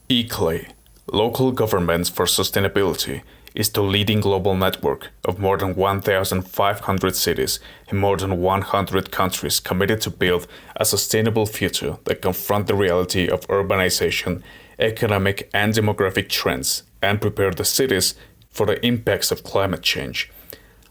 ICLEI, Local Governments for Sustainability, is the leading global network of more than 1,500 cities in more than 100 countries committed to build a sustainable future that confront the reality of urbanization, economic and demographic trends, and prepare the cities for the impacts of climate change.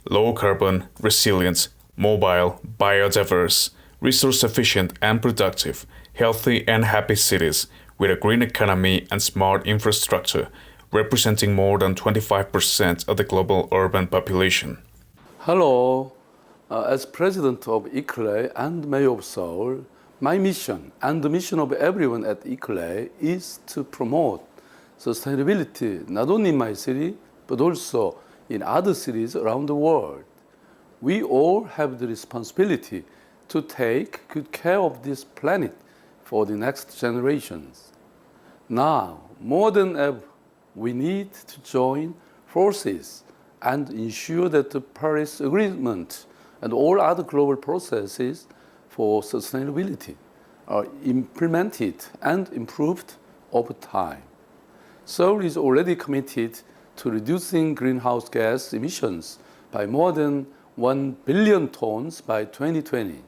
Low carbon, resilient, mobile, biodiverse, resource-efficient and productive, healthy and happy cities with a green economy and smart infrastructure, representing more than 25% of the global urban population. Hello. As president of ICLEI and mayor of Seoul, my mission and the mission of everyone at ICLEI is to promote sustainability not only in my city, but also in other cities around the world. We all have the responsibility to take good care of this planet for the next generations. Now, more than ever, we need to join forces and ensure that the Paris Agreement and all other global processes for sustainability are implemented and improved over time. Seoul is already committed to reducing greenhouse gas emissions by more than 1 billion tons by 2020.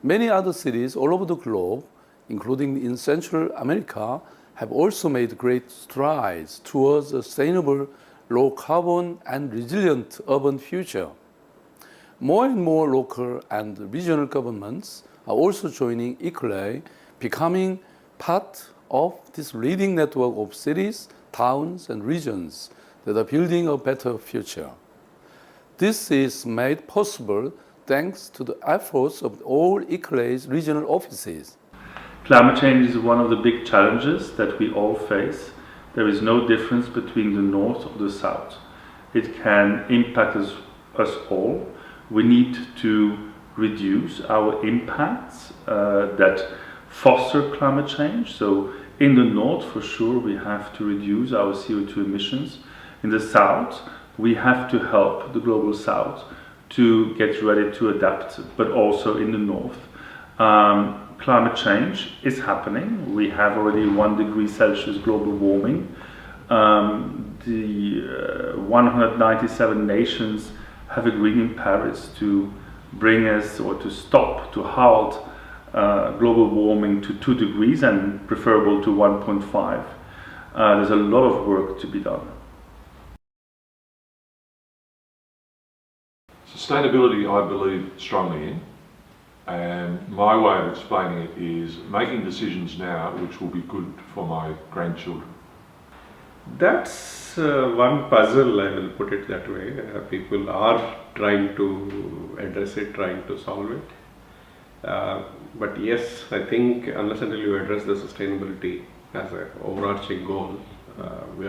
Many other cities all over the globe, including in Central America, have also made great strides towards a sustainable, low carbon and resilient urban future. More and more local and regional governments are also joining ICLEI, becoming part of this leading network of cities, towns, and regions that are building a better future. This is made possible thanks to the efforts of all ICLEI's regional offices. Climate change is one of the big challenges that we all face. There is no difference between the north or the south. It can impact us all. We need to reduce our impacts that foster climate change. So in the north, for sure, we have to reduce our CO2 emissions. In the south, we have to help the global south to get ready to adapt, but also in the north. Climate change is happening. We have already 1 degree Celsius global warming. The 197 nations have agreed in Paris to bring us or to stop, to halt global warming to 2 degrees and preferable to 1.5. There's a lot of work to be done. Sustainability, I believe strongly in, and my way of explaining it is making decisions now which will be good for my grandchildren. That's one puzzle, I will put it that way. People are trying to address it, trying to solve it. But yes, I think unless until you address the sustainability as an overarching goal, we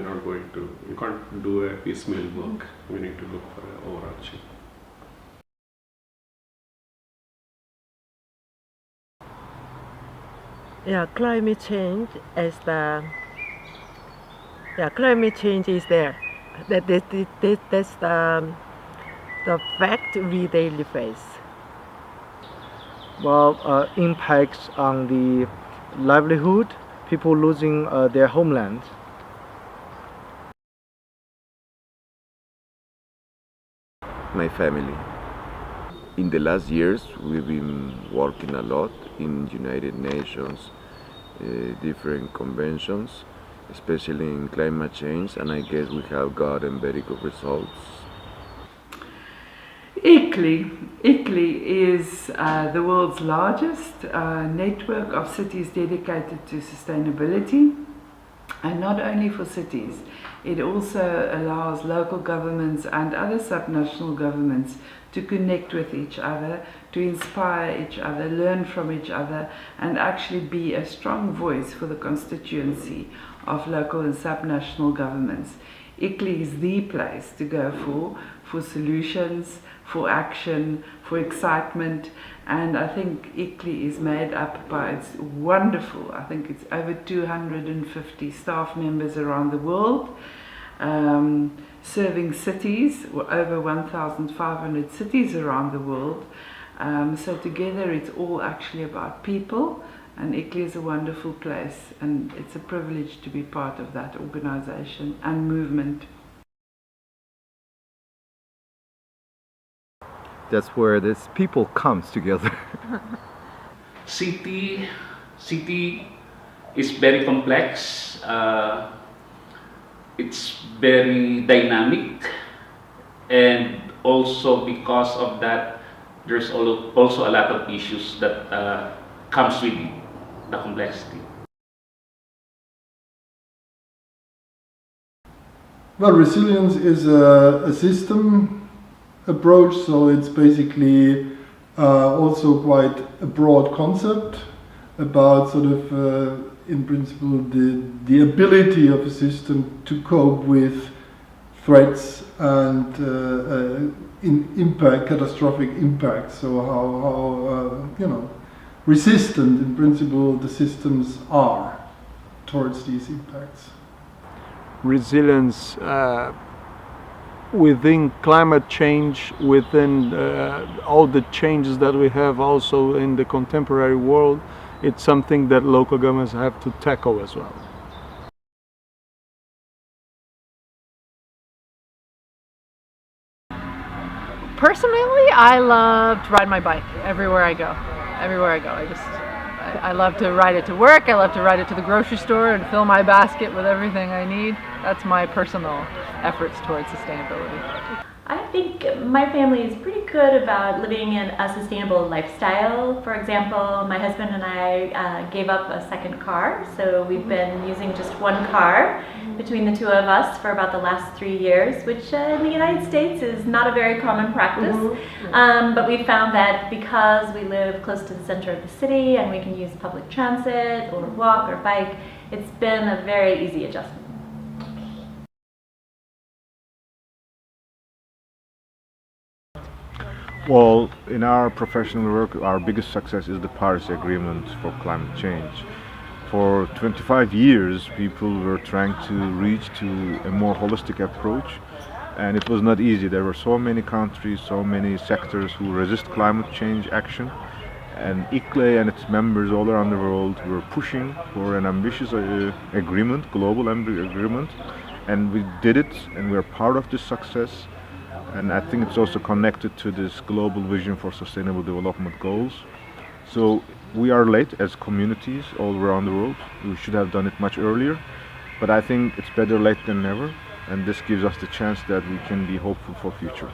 can't do a piecemeal work. We need to look for an overarching. Climate change climate change is there. That's the fact we daily face. Well, impacts on the livelihood, people losing their homeland. My family. In the last years, we've been working a lot in United Nations, different conventions, especially in climate change, and I guess we have gotten very good results. ICLEI is the world's largest network of cities dedicated to sustainability, and not only for cities. It also allows local governments and other subnational governments to connect with each other, to inspire each other, learn from each other, and actually be a strong voice for the constituency of local and subnational governments. ICLEI is the place to go for solutions, for action, for excitement, and I think ICLEI is made up by its wonderful, I think it's over 250 staff members around the world, serving cities, over 1,500 cities around the world. So together it's all actually about people And ICLEI is a wonderful place, and it's a privilege to be part of that organization and movement. That's where this people comes together. City is very complex. It's very dynamic, and also because of that, there's also a lot of issues that comes with it, the complexity. Well, resilience is a system approach, so it's basically also quite a broad concept about sort of, in principle, the ability of a system to cope with threats and catastrophic impacts. So how resistant, in principle, the systems are towards these impacts. Resilience within climate change, within all the changes that we have also in the contemporary world, it's something that local governments have to tackle as well. Personally, I love to ride my bike everywhere I go. I love to ride it to work. I love to ride it to the grocery store and fill my basket with everything I need. That's my personal efforts towards sustainability. I think my family is pretty good about living in a sustainable lifestyle. For example, my husband and I gave up a second car, so we've been using just one car between the two of us for about the last 3 years, which in the United States is not a very common practice. But we found that because we live close to the center of the city and we can use public transit or walk or bike, it's been a very easy adjustment. Well, in our professional work, our biggest success is the Paris Agreement for climate change. For 25 years, people were trying to reach to a more holistic approach, and it was not easy. There were so many countries, so many sectors who resist climate change action, and ICLEI and its members all around the world were pushing for an ambitious agreement, global agreement, and we did it, and we are part of this success. And I think it's also connected to this global vision for sustainable development goals. So we are late as communities all around the world. We should have done it much earlier, but I think it's better late than never, and this gives us the chance that we can be hopeful for future.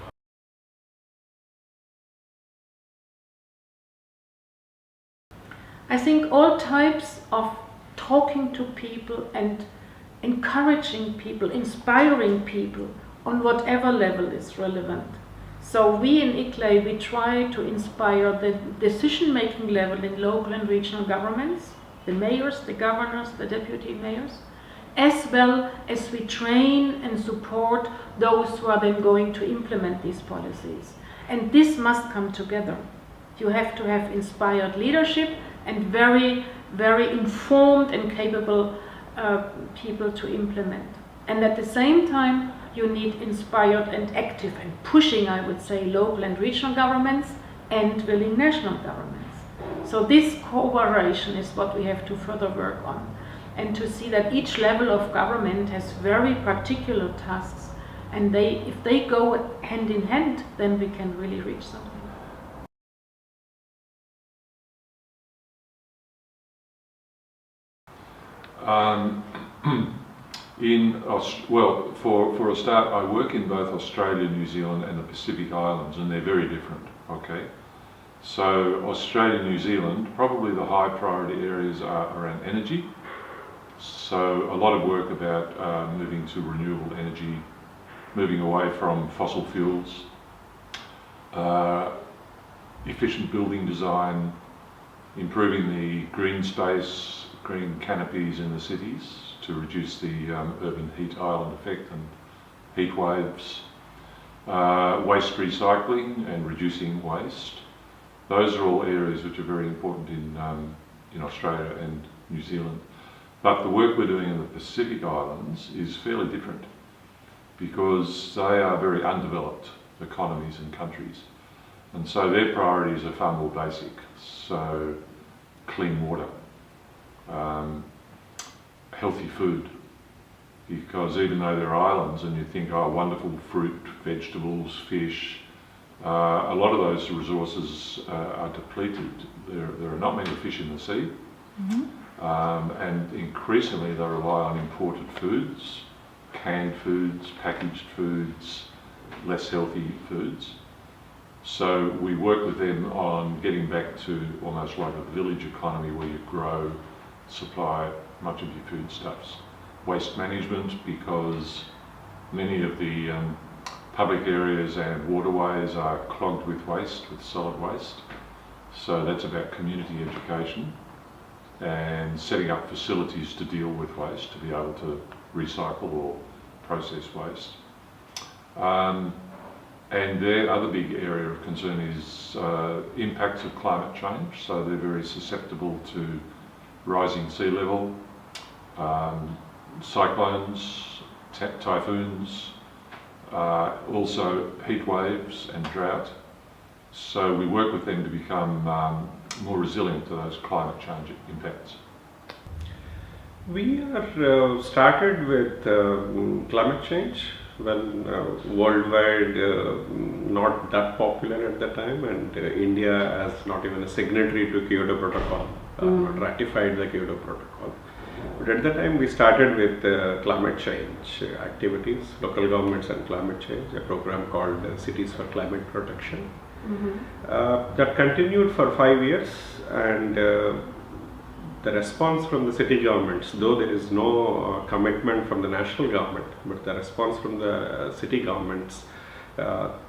I think all types of talking to people and encouraging people, inspiring people on whatever level is relevant. So we in ICLEI, we try to inspire the decision-making level in local and regional governments, the mayors, the governors, the deputy mayors, as well as we train and support those who are then going to implement these policies. And this must come together. You have to have inspired leadership and very, very informed and capable people to implement. And at the same time, you need inspired and active and pushing, I would say, local and regional governments and willing national governments. So this cooperation is what we have to further work on, and to see that each level of government has very particular tasks, and if they go hand in hand, then we can really reach something. For a start, I work in both Australia, New Zealand and the Pacific Islands, and they're very different, okay? So Australia, New Zealand, probably the high priority areas are around energy. So a lot of work about moving to renewable energy, moving away from fossil fuels, efficient building design, improving the green space, green canopies in the cities to reduce the urban heat island effect and heat waves, waste recycling and reducing waste. Those are all areas which are very important in Australia and New Zealand. But the work we're doing in the Pacific Islands is fairly different because they are very undeveloped economies and countries. And so their priorities are far more basic. So clean water, healthy food. Because even though they're islands and you think, oh, wonderful fruit, vegetables, fish, a lot of those resources are depleted. There are not many fish in the sea, and increasingly they rely on imported foods, canned foods, packaged foods, less healthy foods. So we work with them on getting back to almost like a village economy where you grow, supply much of your foodstuffs. Waste management, because many of the public areas and waterways are clogged with waste, with solid waste. So that's about community education and setting up facilities to deal with waste, to be able to recycle or process waste. And their other big area of concern is impacts of climate change. So they're very susceptible to rising sea level, cyclones, typhoons, also heat waves and drought. So we work with them to become more resilient to those climate change impacts. We are started with climate change when worldwide not that popular at the time, and India as not even a signatory to Kyoto Protocol, not ratified the Kyoto Protocol. But at the time we started with climate change activities, local governments and climate change, a program called Cities for Climate Protection. That continued for 5 years, and the response from the city governments, though there is no commitment from the national government, but the response from the city governments,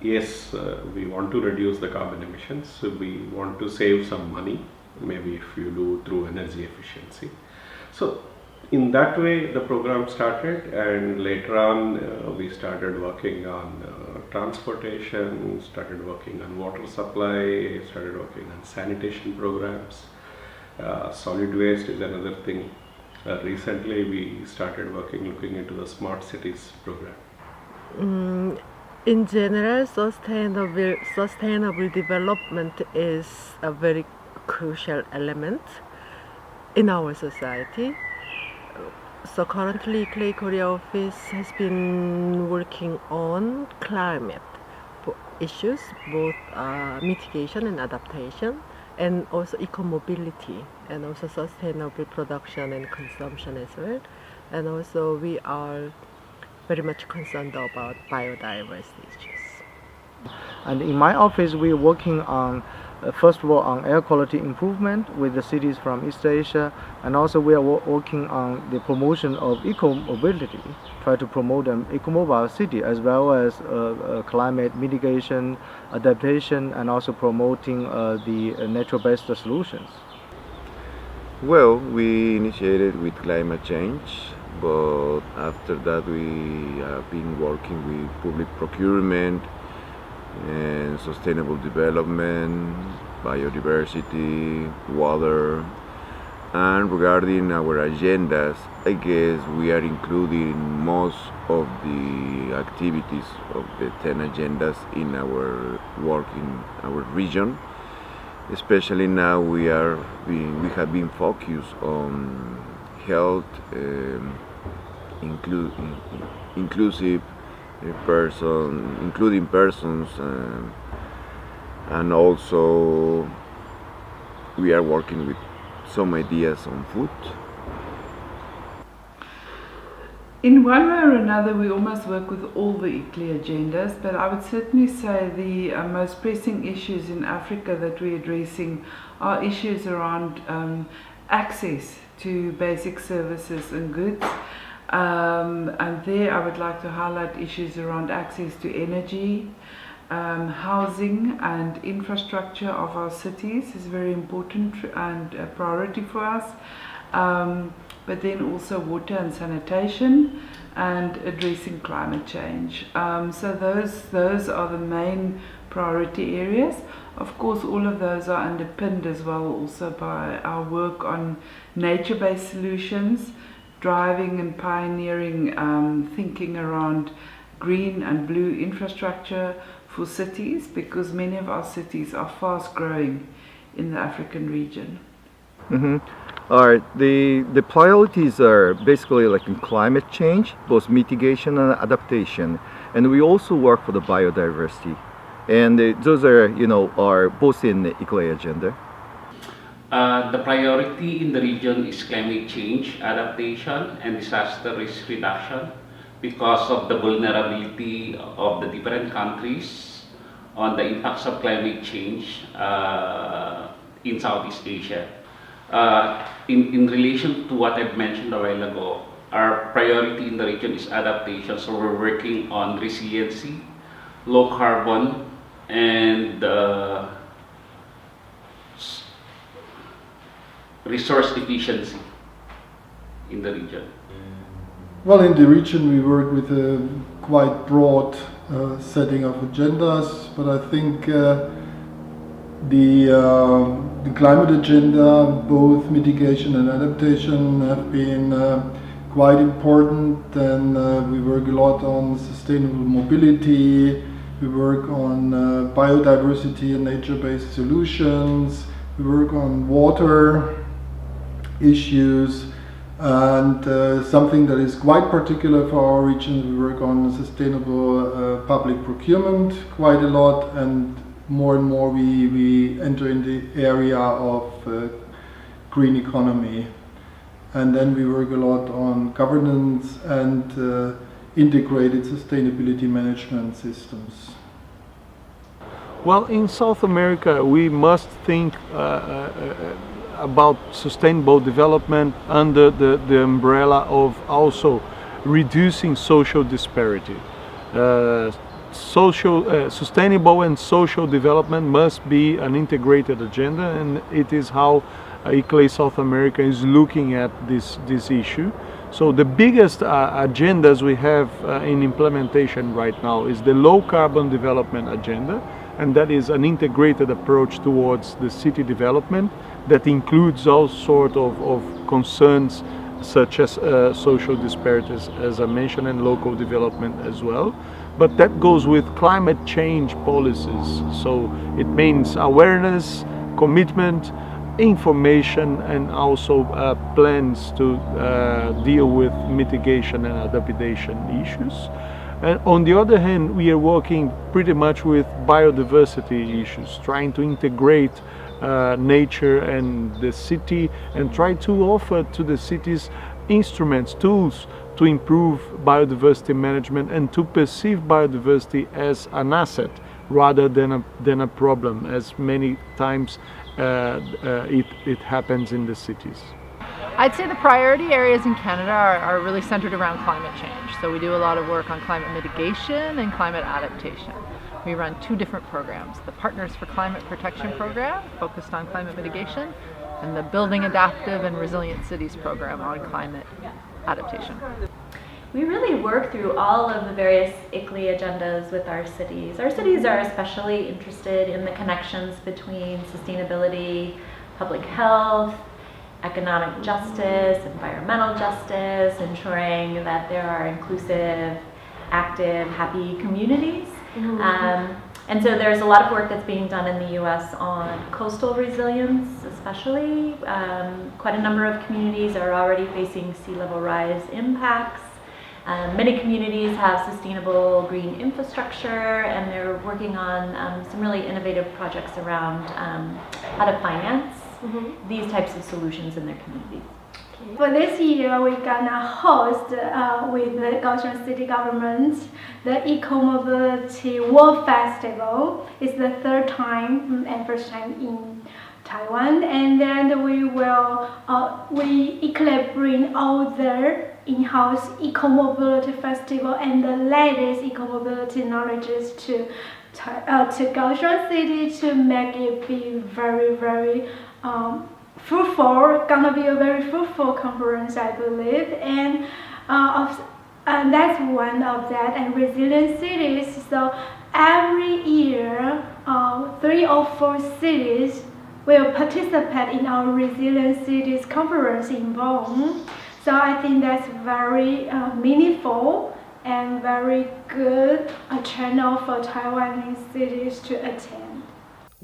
yes, we want to reduce the carbon emissions, we want to save some money, maybe if you do through energy efficiency. So in that way the program started, and later on we started working on transportation, started working on water supply, started working on sanitation programs. Solid waste is another thing. Recently we started looking into the smart cities program. In general, sustainable development is a very crucial element in our society. So currently ICLEI Korea office has been working on climate issues, both mitigation and adaptation, and also eco-mobility, and also sustainable production and consumption as well. And also we are very much concerned about biodiversity issues. And in my office we are working on first of all on air quality improvement with the cities from East Asia, and also we are working on the promotion of eco-mobility, try to promote an eco-mobile city, as well as climate mitigation, adaptation, and also promoting the natural-based solutions. Well, we initiated with climate change, but after that we have been working with public procurement and sustainable development, biodiversity, water. And regarding our agendas, I guess we are including most of the activities of the 10 agendas in our work in our region. Especially now we have been focused on health, inclusive including persons, and also we are working with some ideas on food. In one way or another, we almost work with all the ICLEI agendas, but I would certainly say the most pressing issues in Africa that we're addressing are issues around access to basic services and goods. And there I would like to highlight issues around access to energy, housing and infrastructure of our cities is very important and a priority for us. But then also water and sanitation and addressing climate change. So those are the main priority areas. Of course, all of those are underpinned as well also by our work on nature-based solutions, driving and pioneering thinking around green and blue infrastructure for cities, because many of our cities are fast growing in the African region. All right, the priorities are basically like in climate change, both mitigation and adaptation, and we also work for the biodiversity, and those are are both in the ICLEI agenda. The priority in the region is climate change, adaptation, and disaster risk reduction because of the vulnerability of the different countries on the impacts of climate change in Southeast Asia. In relation to what I've mentioned a while ago, our priority in the region is adaptation, so we're working on resiliency, low carbon, and resource efficiency in the region. Well, in the region we work with a quite broad setting of agendas, but I think the climate agenda, both mitigation and adaptation, have been quite important. And we work a lot on sustainable mobility, we work on biodiversity and nature-based solutions, we work on water issues, and something that is quite particular for our region, we work on sustainable public procurement quite a lot, and more we enter in the area of green economy. And then we work a lot on governance and integrated sustainability management systems. Well, in South America, we must think about sustainable development under the umbrella of also reducing social disparity. Sustainable and social development must be an integrated agenda, and it is how ICLEI South America is looking at this issue. So the biggest agendas we have in implementation right now is the low carbon development agenda, and that is an integrated approach towards the city development that includes all sorts of concerns such as social disparities, as I mentioned, and local development as well. But that goes with climate change policies. So it means awareness, commitment, information, and also plans to deal with mitigation and adaptation issues. And on the other hand, we are working pretty much with biodiversity issues, trying to integrate nature and the city, and try to offer to the cities instruments, tools to improve biodiversity management and to perceive biodiversity as an asset rather than a problem, as many times it happens in the cities. I'd say the priority areas in Canada are really centered around climate change. So we do a lot of work on climate mitigation and climate adaptation. We run two different programs: the Partners for Climate Protection program, focused on climate mitigation, and the Building Adaptive and Resilient Cities program on climate adaptation. We really work through all of the various ICLEI agendas with our cities. Our cities are especially interested in the connections between sustainability, public health, economic justice, environmental justice, ensuring that there are inclusive, active, happy communities. And so there's a lot of work that's being done in the US on coastal resilience, especially. Quite a number of communities are already facing sea level rise impacts. Many communities have sustainable green infrastructure, and they're working on some really innovative projects around how to finance these types of solutions in their communities. For this year, we're gonna host with the Kaohsiung City Government the Eco-Mobility World Festival. It's the third time and first time in Taiwan, and then we will ICLEI bring all the in-house eco-mobility festival and the latest eco-mobility knowledges to Kaohsiung City to make it be very fruitful. Gonna be a very fruitful conference, I believe, and that's one of that. And resilient cities. So every year, 3 or 4 cities will participate in our Resilient Cities conference in Bonn. So I think that's very meaningful and very good channel for Taiwanese cities to attend.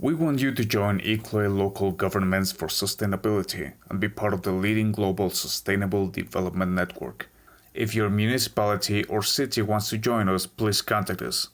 We want you to join ICLEI Local Governments for Sustainability and be part of the leading global sustainable development network. If your municipality or city wants to join us, please contact us.